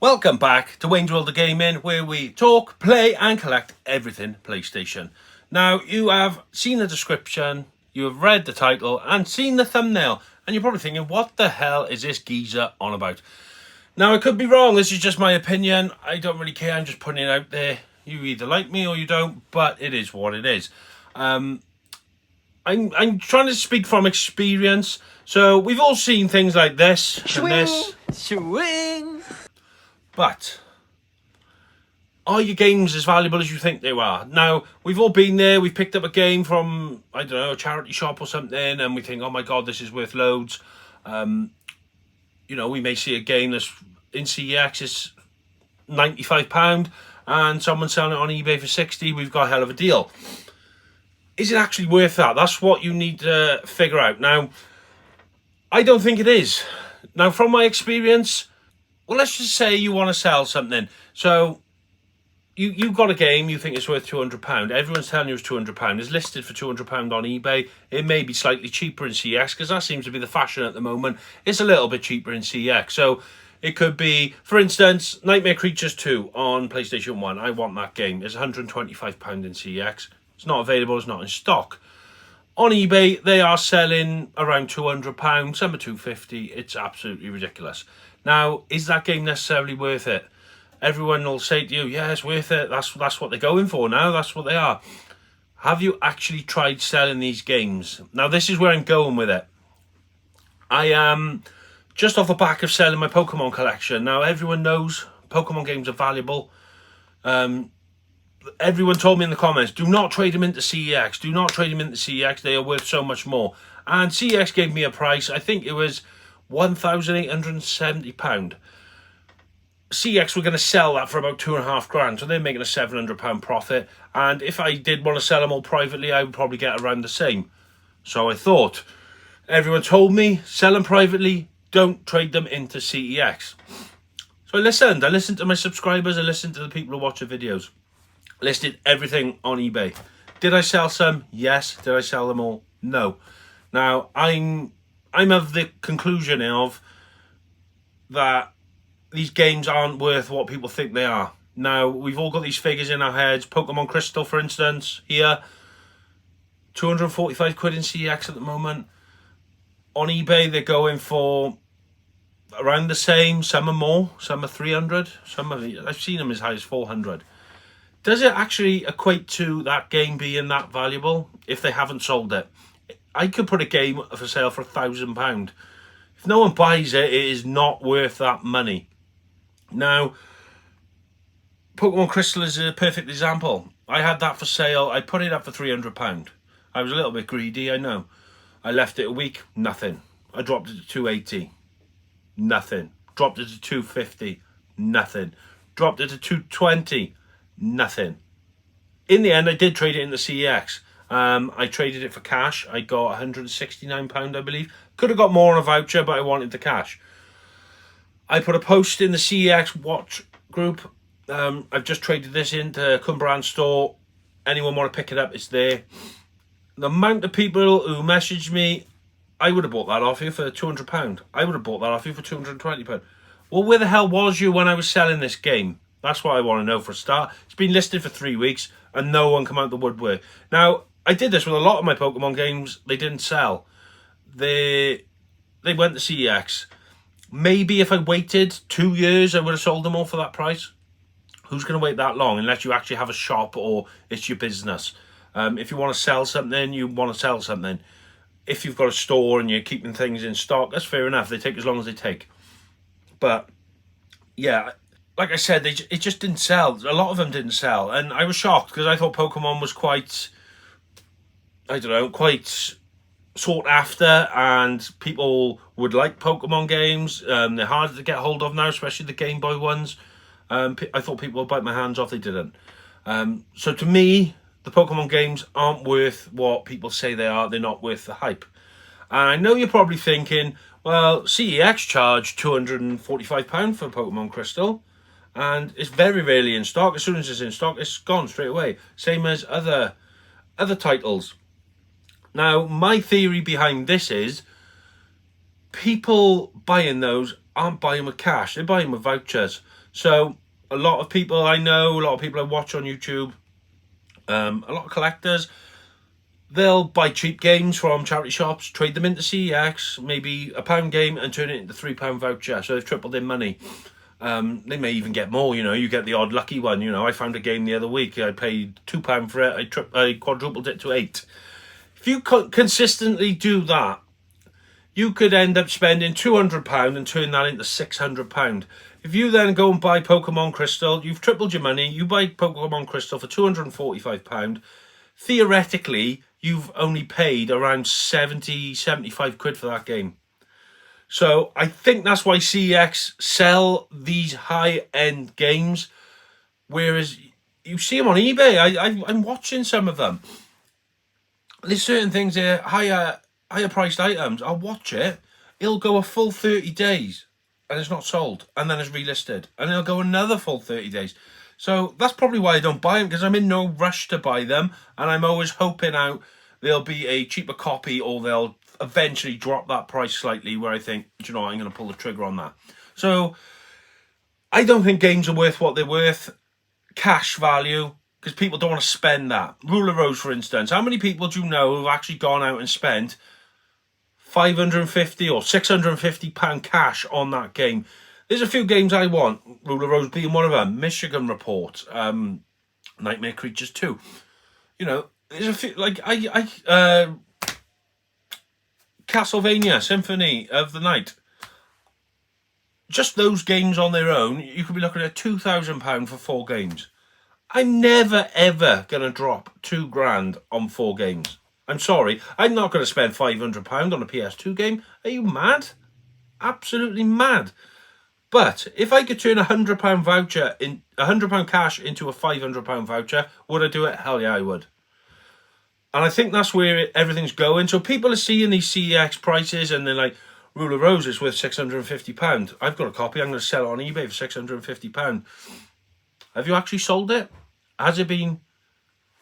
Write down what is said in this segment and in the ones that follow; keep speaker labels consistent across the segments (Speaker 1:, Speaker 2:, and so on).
Speaker 1: Welcome back to Wayne's World of Gaming, where we talk, play and collect everything PlayStation. Now, you have seen the description, you have read the title and seen the thumbnail, and you're probably thinking, what the hell is this geezer on about? Now, I could be wrong, this is just my opinion, I don't really care, I'm just putting it out there. You either like me or you don't, but it is what it is. I'm trying to speak from experience, so we've all seen things like this and this.
Speaker 2: Swing.
Speaker 1: But are your games as valuable as you think they are? Now, we've all been there. We've picked up a game from, I don't know, a charity shop or something, and we think, oh my God, this is worth loads. We may see a game that's in CEX is £95, and someone's selling it on eBay for 60. We've got a hell of a deal. Is it actually worth that? That's what you need to figure out. Now, I don't think it is. Now, from my experience, well, let's just say you want to sell something. So you've got a game, you think it's worth £200. Everyone's telling you it's £200. It's listed for £200 on eBay. It may be slightly cheaper in CX because that seems to be the fashion at the moment. It's a little bit cheaper in CX. So it could be, for instance, Nightmare Creatures 2 on PlayStation 1. I want that game. It's £125 in CX. It's not available. It's not in stock. On eBay, they are selling around £200. Some are £250. It's absolutely ridiculous. Now, is that game necessarily worth it? Everyone will say to you, yeah, it's worth it. That's what they're going for now. That's what they are. Have you actually tried selling these games? Now, this is where I'm going with it. I am just off the back of selling my Pokemon collection. Now, everyone knows Pokemon games are valuable. Everyone told me in the comments, do not trade them into CEX. Do not trade them into CEX. They are worth so much more. And CEX gave me a price. I think it was £1,870. CX were going to sell that for about £2,500, so they're making a £700 profit. And if I did want to sell them all privately, I would probably get around the same. So I thought, everyone told me, sell them privately, don't trade them into CEX. So I listened to my subscribers, I listened to the people who watch the videos. Listed everything on eBay. Did I sell some? Yes. Did I sell them all? No. Now, I'm of the conclusion of that these games aren't worth what people think they are. Now, we've all got these figures in our heads. Pokemon Crystal, for instance, here, 245 quid in CEX at the moment. On eBay, they're going for around the same. Some are more, some are 300. I've seen them as high as 400. Does it actually equate to that game being that valuable if they haven't sold it? I could put a game for sale for £1,000. If no one buys it, it is not worth that money. Now, Pokemon Crystal is a perfect example. I had that for sale. I put it up for £300. I was a little bit greedy, I know. I left it a week, nothing. I dropped it to £280, nothing. Dropped it to £250, nothing. Dropped it to £220, nothing. In the end, I did trade it in the CEX. I traded it for cash. I got £169, I believe. Could have got more on a voucher, but I wanted the cash. I put a post in the CEX watch group. I've just traded this into Cumberland store. Anyone want to pick it up, it's there. The amount of people who messaged me, I would have bought that off you for £200. I would have bought that off you for £220. Well, where the hell was you when I was selling this game? That's what I want to know for a start. It's been listed for 3 weeks and no one come out the woodwork. Now, I did this with a lot of my Pokemon games. They didn't sell. They went to CEX. Maybe if I waited 2 years, I would have sold them all for that price. Who's going to wait that long unless you actually have a shop or it's your business? If you want to sell something, you want to sell something. If you've got a store and you're keeping things in stock, that's fair enough. They take as long as they take. But, yeah, like I said, it just didn't sell. A lot of them didn't sell. And I was shocked because I thought Pokemon was quite sought after and people would like Pokemon games. They're harder to get hold of now, especially the Game Boy ones. I thought people would bite my hands off. They didn't. So to me, the Pokemon games aren't worth what people say they are. They're not worth the hype. And I know you're probably thinking, well, CEX charged £245 for Pokemon Crystal. And it's very rarely in stock. As soon as it's in stock, it's gone straight away. Same as other titles. Now, my theory behind this is people buying those aren't buying with cash. They're buying with vouchers. So a lot of people I know, a lot of people I watch on YouTube, a lot of collectors, they'll buy cheap games from charity shops, trade them into CEX, maybe a £1 game, and turn it into £3 voucher. So they've tripled their money. They may even get more. You get the odd lucky one. I found a game the other week. I paid £2 for it. I quadrupled it to £8. If you consistently do that, you could end up spending £200 and turn that into £600. If you then go and buy Pokemon Crystal, you've tripled your money. You buy Pokemon Crystal for £245. Theoretically, you've only paid around 75 quid for that game. So I think that's why CEX sell these high-end games, whereas you see them on eBay. I'm watching some of them. There's certain things there, higher priced items. I'll watch it. It'll go a full 30 days and it's not sold, and then it's relisted, and it'll go another full 30 days. So that's probably why I don't buy them, because I'm in no rush to buy them, and I'm always hoping out there'll be a cheaper copy, or they'll eventually drop that price slightly where I think, I'm going to pull the trigger on that. So I don't think games are worth what they're worth, cash value, because people don't want to spend that. Ruler Rose, for instance. How many people do you know who've actually gone out and spent £550 or £650 cash on that game? There's a few games I want, Ruler Rose being one of them. Michigan Report, Nightmare Creatures 2. There's a few, like, Castlevania Symphony of the Night. Just those games on their own, you could be looking at £2,000 for 4 games. I'm never, ever going to drop £2,000 on 4 games. I'm sorry. I'm not going to spend £500 on a PS2 game. Are you mad? Absolutely mad. But if I could turn £100 voucher in £100 cash into a £500 voucher, would I do it? Hell yeah, I would. And I think that's where everything's going. So people are seeing these CEX prices and they're like, Ruler Rose is worth £650. I've got a copy. I'm going to sell it on eBay for £650. Have you actually sold it? Has it been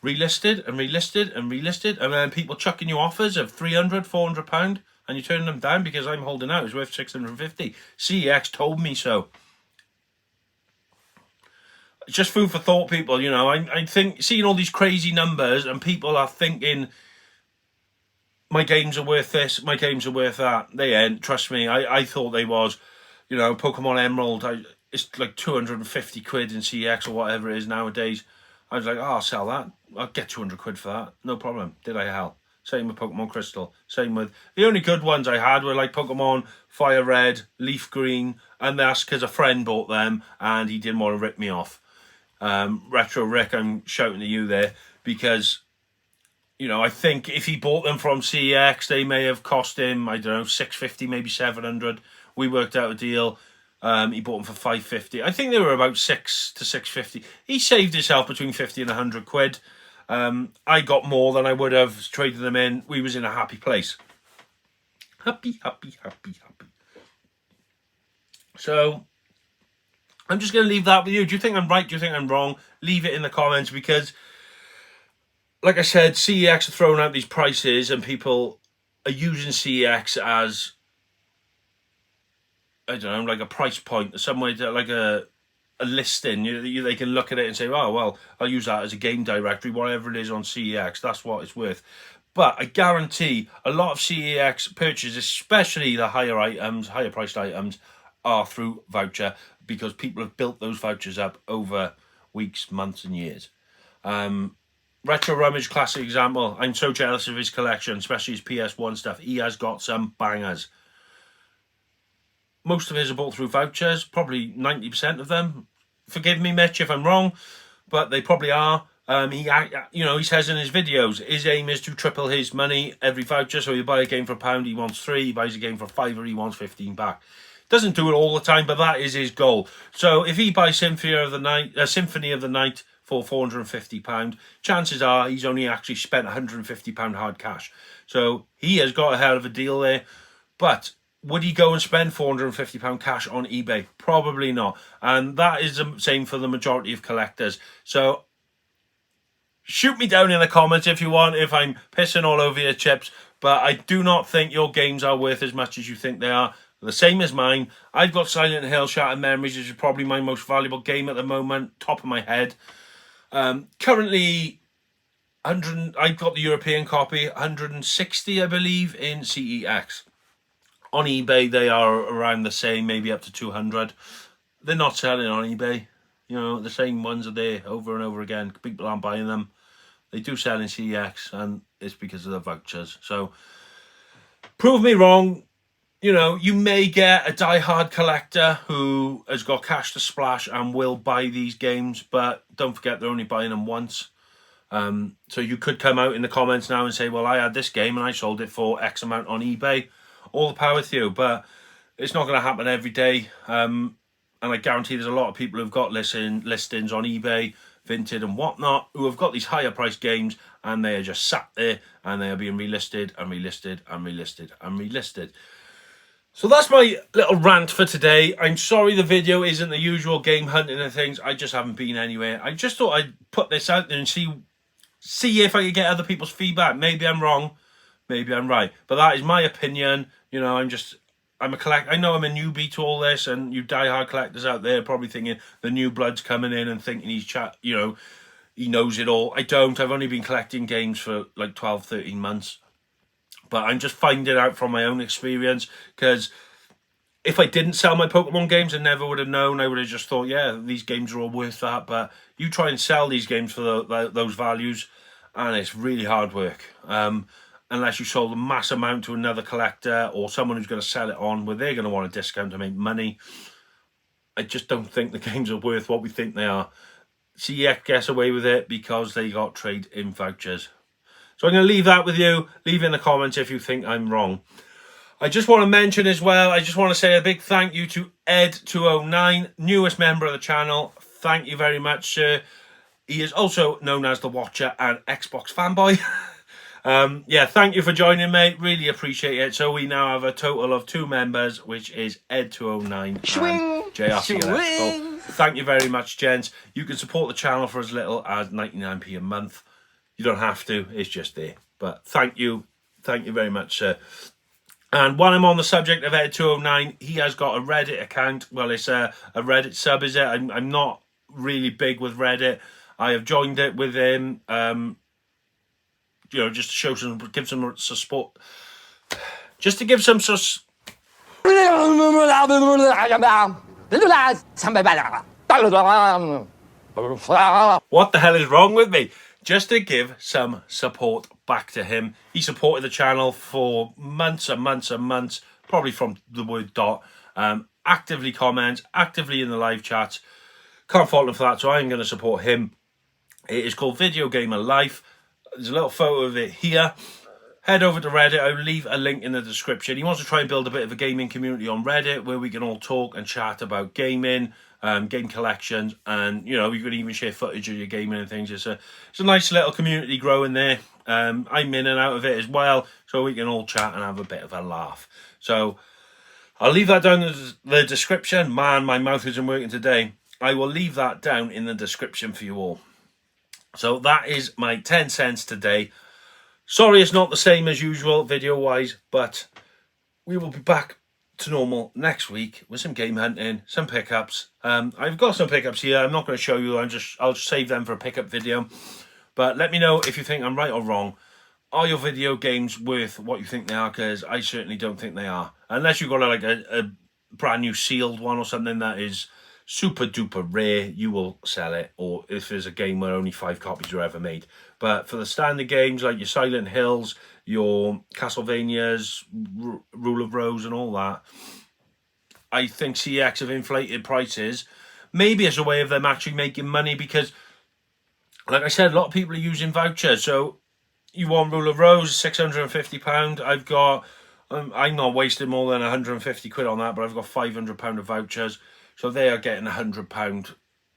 Speaker 1: relisted and relisted and relisted? And then people chucking you offers of £300, £400, and you're turning them down because I'm holding out. It's worth £650. CEX told me so. It's just food for thought, people. I think seeing all these crazy numbers and people are thinking my games are worth this, my games are worth that. They ain't. Trust me. I thought they was. Pokemon Emerald. It's like 250 quid in CEX or whatever it is nowadays. I was like, I'll sell that. I'll get 200 quid for that. No problem. Did I hell? Same with Pokemon Crystal. Same with... The only good ones I had were like Pokemon Fire Red, Leaf Green, and that's because a friend bought them and he didn't want to rip me off. Retro Rick, I'm shouting at you there because, I think if he bought them from CEX, they may have cost him, I don't know, $650, maybe $700. We worked out a deal. He bought them for $550. I think they were about $600 to $650. He saved himself between 50 and 100 quid. I got more than I would have traded them in. We was in a happy place. Happy. So I'm just going to leave that with you. Do you think I'm right? Do you think I'm wrong? Leave it in the comments, because like I said, CEX are throwing out these prices and people are using CEX as, I don't know, like a price point or some way to, like a listing. They can look at it and say, oh, well, I'll use that as a game directory, whatever it is on CEX, that's what it's worth. But I guarantee a lot of CEX purchases, especially the higher items, higher priced items, are through voucher, because people have built those vouchers up over weeks, months and years. Retro Rummage, classic example. I'm so jealous of his collection, especially his PS1 stuff. He has got some bangers. Most of his are bought through vouchers, probably 90% of them. Forgive me, Mitch, if I'm wrong, but they probably are. He says in his videos, his aim is to triple his money every voucher. So you buy a game for £1, he wants 3. He buys a game for a £5, he wants 15 back. Doesn't do it all the time, but that is his goal. So if he buys Symphony of the Night for £450, chances are he's only actually spent £150 hard cash. So he has got a hell of a deal there. But would he go and spend £450 cash on eBay? Probably not. And that is the same for the majority of collectors. So shoot me down in the comments if you want, if I'm pissing all over your chips. But I do not think your games are worth as much as you think they are. the same as mine. I've got Silent Hill Shattered Memories, which is probably my most valuable game at the moment, top of my head. Currently, I've got the European copy, 160, I believe, in CEX. On eBay, they are around the same, maybe up to 200. They're not selling on eBay. You know, the same ones are there over and over again. People aren't buying them. They do sell in CEX, and it's because of the vouchers. So, prove me wrong. You know, you may get a die-hard collector who has got cash to splash and will buy these games, but don't forget they're only buying them once. So you could come out in the comments now and say, well, I had this game and I sold it for X amount on eBay. All the power to you, but it's not going to happen every day. And I guarantee there's a lot of people who've got listings on eBay, Vinted and whatnot, who have got these higher priced games and they are just sat there and they are being relisted and relisted and relisted and relisted. So that's my little rant for today. I'm sorry the video isn't the usual game hunting and things. I just haven't been anywhere. I just thought I'd put this out there and see if I could get other people's feedback. Maybe I'm wrong, maybe I'm right. But that is my opinion. You know, I'm a collector. I know I'm a newbie to all this, and you diehard collectors out there probably thinking the new blood's coming in and thinking he knows it all. I don't. I've only been collecting games for like 12, 13 months. But I'm just finding out from my own experience, because if I didn't sell my Pokemon games, I never would have known. I would have just thought, yeah, these games are all worth that. But you try and sell these games for those values, and it's really hard work. Unless you sold a mass amount to another collector or someone who's going to sell it on, where they're going to want a discount to make money. I just don't think the games are worth what we think they are. CEX gets away with it because they got trade-in vouchers. So I'm going to leave that with you. Leave in the comments if you think I'm wrong. I just want to mention as well, I just want to say a big thank you to Ed209, newest member of the channel. Thank you very much, sir. He is also known as the Watcher and Xbox fanboy. Yeah, thank you for joining, mate. Really appreciate it. So we now have a total of 2 members, which is Ed209 and JRC. So thank you very much, gents. You can support the channel for as little as 99p a month. You don't have to, it's just there. But thank you very much, sir. And while I'm on the subject of Ed209, he has got a Reddit account. Well, it's a Reddit sub, is it? I'm not really big with Reddit. I have joined it with him, you know, just to give some support. Just to give some What the hell is wrong with me? Just to give some support back to him. He supported the channel for months and months and months, probably from the word dot. Actively comments, actively in the live chats. Can't fault him for that, so I'm going to support him. It is called Video Gamer Life. There's a little photo of it here. Head over to Reddit. I'll leave a link in the description. He wants to try and build a bit of a gaming community on Reddit where we can all talk and chat about gaming, game collections, and you know, you can even share footage of your gaming and things. It's a nice little community growing there. I'm in and out of it as well, so we can all chat and have a bit of a laugh. So I'll leave that down in the description. Man, my mouth isn't working today. I will leave that down in the description for you all. So that is my 10 cents today. Sorry it's not the same as usual video-wise, but we will be back to normal next week with some game hunting, some pickups. I've got some pickups here. I'm not going to show you. I'll save them for a pickup video. But let me know if you think I'm right or wrong. Are your video games worth what you think they are? Because I certainly don't think they are. Unless you've got like a brand new sealed one or something that is super duper rare, you will sell it. Or if there's a game where only 5 copies are ever made. But for the standard games like your Silent Hills, your Castlevanias, Rule of Rose and all that, I think CEX have inflated prices. Maybe as a way of them actually making money, because like I said, a lot of people are using vouchers. So you want Rule of Rose, £650. I've got, I'm not wasting more than 150 quid on that, but I've got £500 of vouchers. So they are getting £100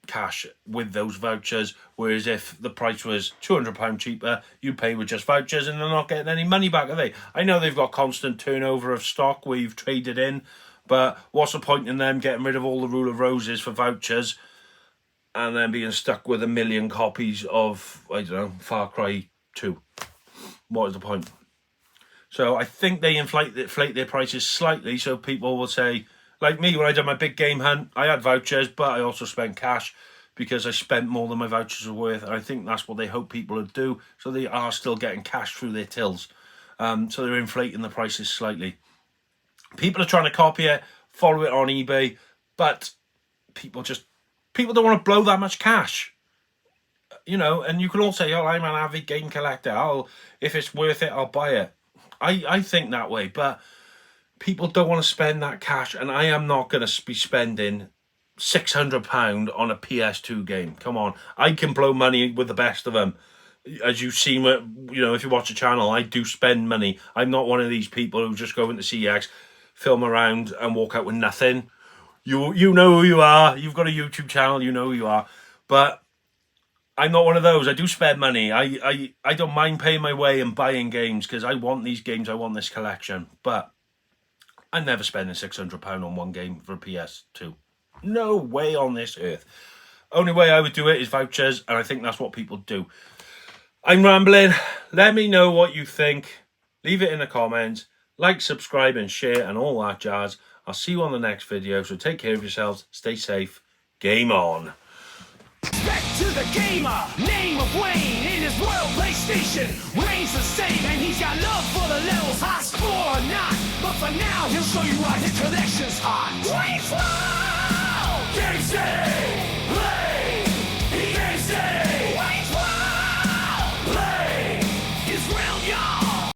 Speaker 1: cash with those vouchers. Whereas if the price was £200 cheaper, you pay with just vouchers and they're not getting any money back, are they? I know they've got constant turnover of stock where you've traded in, but what's the point in them getting rid of all the Rule of Roses for vouchers and then being stuck with 1 million copies of, I don't know, Far Cry 2? What is the point? So I think they inflate their prices slightly, so people will say, like me, when I did my big game hunt, I had vouchers, but I also spent cash because I spent more than my vouchers were worth. And I think that's what they hope people would do, so they are still getting cash through their tills. So they're inflating the prices slightly. People are trying to copy it, follow it on eBay, but people don't want to blow that much cash. You know, and you can all say, oh, I'm an avid game collector. If it's worth it, I'll buy it. I think that way, but people don't want to spend that cash, and I am not going to be spending £600 on a PS2 game. Come on, I can blow money with the best of them. As you've seen, you know, if you watch the channel, I do spend money. I'm not one of these people who just go into CX, film around, and walk out with nothing. You know who you are. You've got a YouTube channel. You know who you are. But I'm not one of those. I do spend money. I don't mind paying my way and buying games because I want these games. I want this collection. But I'm never spending £600 on one game for a PS2. No way on this earth. Only way I would do it is vouchers, and I think that's what people do. I'm rambling. Let me know what you think. Leave it in the comments. Like, subscribe, and share, and all that jazz. I'll see you on the next video. So take care of yourselves. Stay safe. Game on.
Speaker 2: Back to the gamer, name of Wayne. In his world PlayStation reigns the same, and he's got love for the levels, high score or not. But for now, he'll show you why his collection's hot. Wayne's World! Game